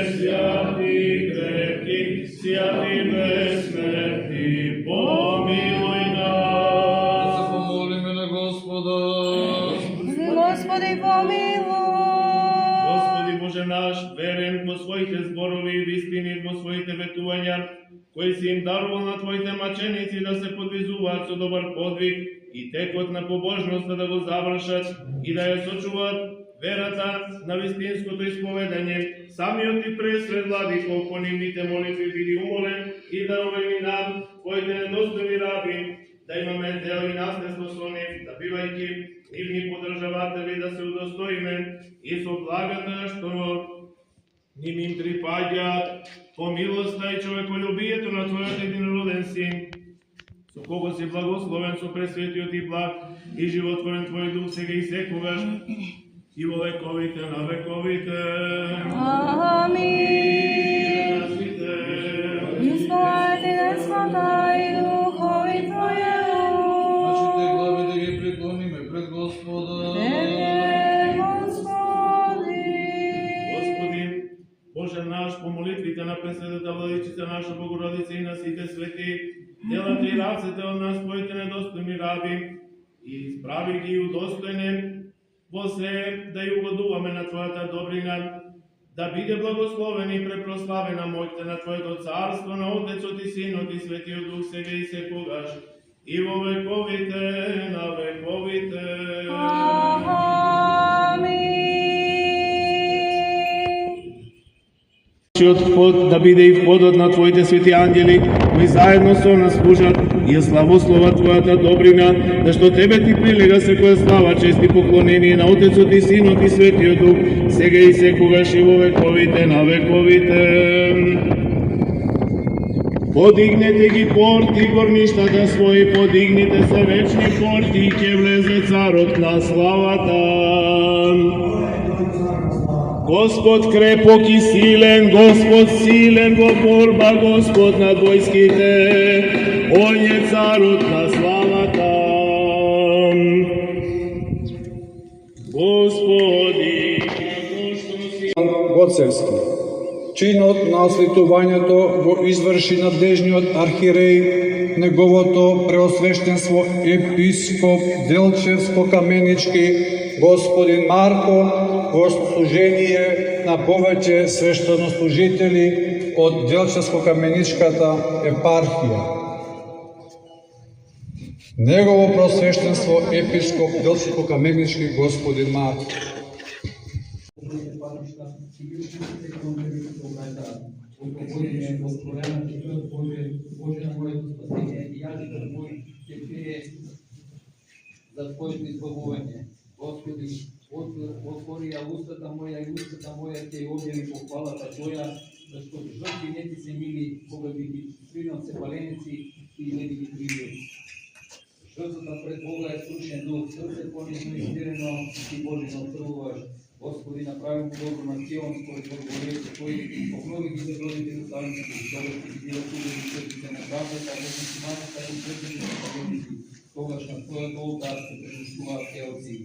Святи, крепки, святи, безсмертни, помилуй нас. Да се помолиме на Господа. Господи, помилуй. Господи Боже наш, верен во своите зборови и вистини, во своите ветувања, кои си им дарувал на Твоите маченици да се подвизуваат со добар подвиг и текот на побожноста да го завршат и да ја сочуваат верата на вистинското исповедање. Самиот и пресвет владико, по нивните молитви биди умолен и дарувај ни нам, Твоите недостојни раби, да имаме дел и наследство со нив, да бивајќи нивни подржаватели, да се удостоиме и со благата што ним им припаѓаат, по милоста и човеколюбието на Твојот единороден Син, со кого си благословен со пресветиот и благ и животворен Твој Дух сега и секогаш и во вековите на вековите. Амин. Исполнете на свата и духови Твојево. Нашите глави да ги преклониме пред Господа. Тебе, Господи. Господи, Боже наш, по молитвите на пресветата Владичица наша Богородица и на сите свети, делате и рацете од нас Твоите недостојни раби и исправи ги удостојне во се да ја угодуваме на Твојата добрина, да биде благословен и препрославена моќта на Твоето царство, на Отецот и Синот и Светиот Дух сега и секогаш и во вековите на вековите. Амин. Вход да биде и входот на Твоите свети ангели, кои заедно со нас служат и ја славословат Твојата добрина, да што Тебе Ти прилега секоја слава, чест и поклонение на Отецот и Синот и Светиот Дух, сега и секогаш и во вековите на вековите. Подигнете ги порти горништата своји, подигнете се вечни порти и ќе влезе царот на славата. Господ крепок и силен, Господ силен во борба, Господ над војските, Он е царот на славата. Господи, Гоцевски. Чинот на ослитувањето го изврши надлежниот архиреј, неговото преосвештенство епископ Делчевско-Каменички, господин Марко, во служение на повеќе свештенослужители од Делчевско-Каменичката епархија. Негово просвештенство епископ Делчевско-Каменички, господин Марко. За Твоето избавување. Господи, отвори ја устата моја и устата моја ќе ја објави похвалата Твоја, зашто жртви не Ти се мили, кога би ги принал се паленици и не би ги примил. Жртвата пред Бога е струшен дух, срце понизно и смирено Ти Божи наоцрвуваш. Господи, направи му добро на Сион, според Богородица Твој, обнови ги за бродите Иерусалимски, тогаш ќе ги била чудени светите на правдата, а во симатата и светите на паленици. Тогаш на Твојот олтар се присуствуваат елци.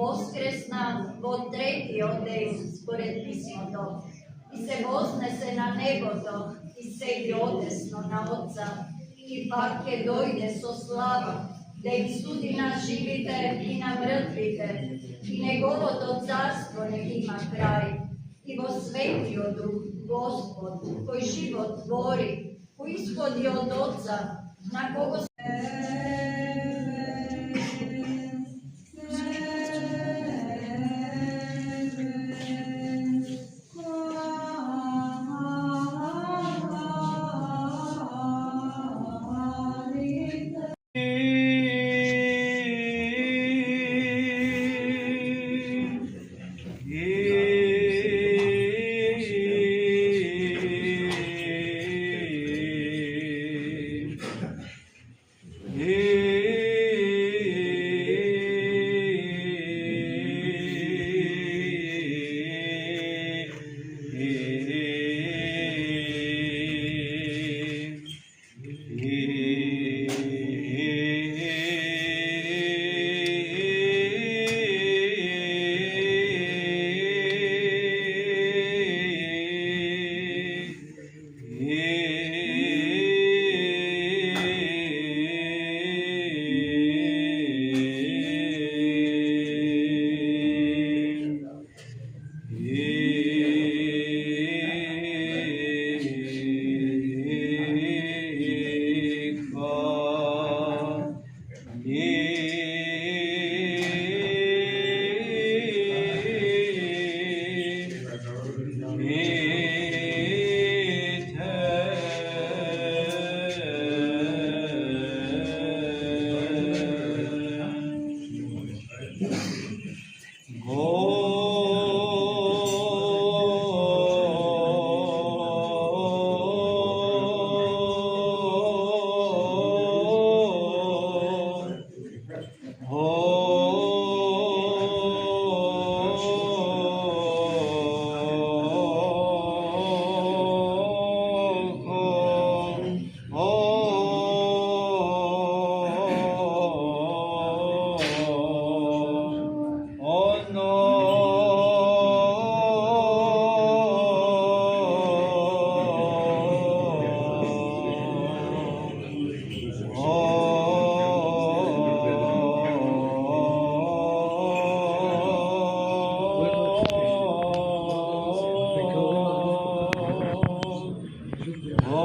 воскресна во третиот ден според писмото и се вознесе на небото и седи одесно на Отца и пак ќе дојде со слава да им суди на живите и на мртвите и неговото царство не има крај. И во светиот Дух Господ, кој живот твори, кој исходи од Отца, на кого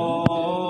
Oh